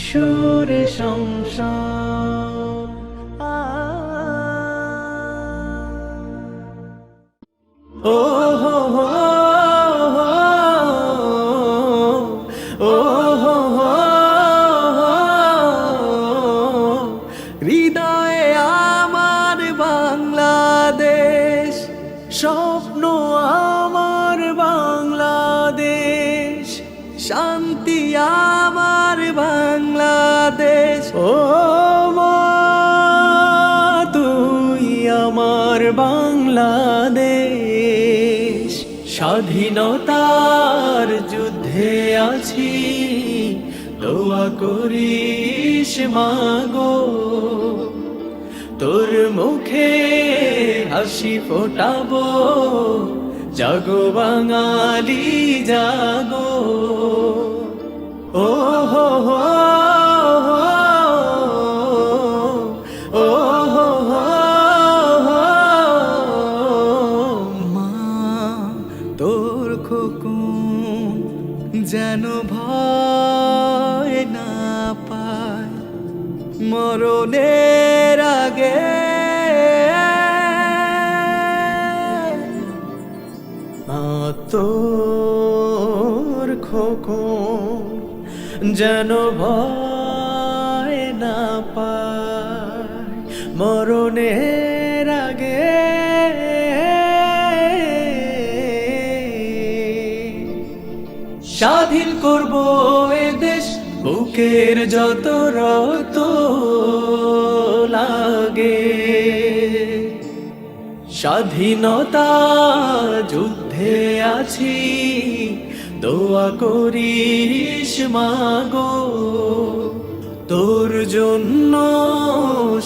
সুরে সংসার। ও হো হো ও হো হো হৃদয়ে আমার বাংলাদেশ, স্বপ্ন আমার বাংলাদেশ, শান্তি আমার বাংলাদেশ। ও মা, তুই আমার বাংলাদেশ। স্বাধীনতার যুদ্ধে আছি, দোয়া করিস মাগো, তোর মুখে হাসি ফোটাবো, জাগো বাঙালি জাগো। ও হো হো ও হো হো মা, তোর খোকন যেন ভয় না পায় মরণের আগে। তোর খোকন যেন ভয় না পায় মরণের আগে। স্বাধীন করব এ দেশ, বুকের যত রক্ত লাগে। স্বাধীনতা যুদ্ধে আছি, দোয়া করিস মাগো, তোর জন্য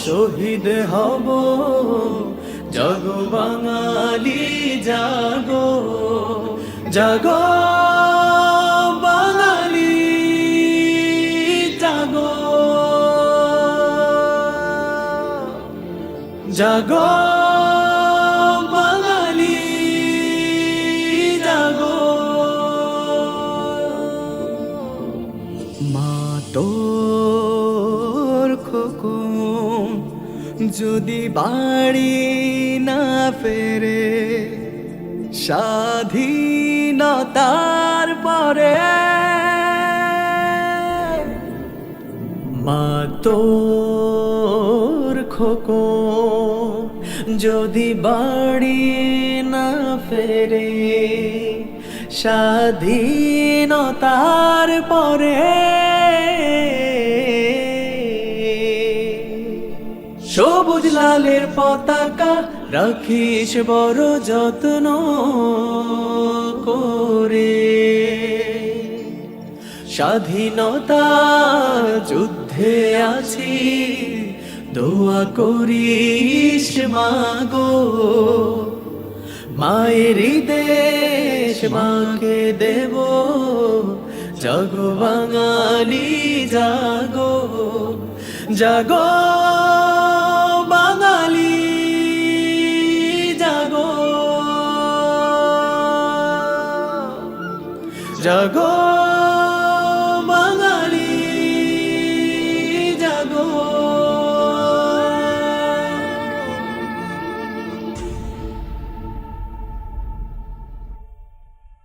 শহীদ হব, জাগো বাঙালি জাগো, জাগো বাঙালি জাগো, জাগো বাঙালি জাগো। মা, তোর খোকন যদি বাড়ি না ফেরে স্বাধীনতার পরে, মা তোর খোকন যদি বাড়ি না ফেরে স্বাধীনতার পরে, সবুজ লালের পতাকা রাখিস বড় যত্ন করে। স্বাধীনতা যুদ্ধে আছি, দোয়া করিস মাগো, মায়ের দেশ মাকে দেব, জাগো বাঙালি জাগো, জাগো বাঙালি জাগো, জাগো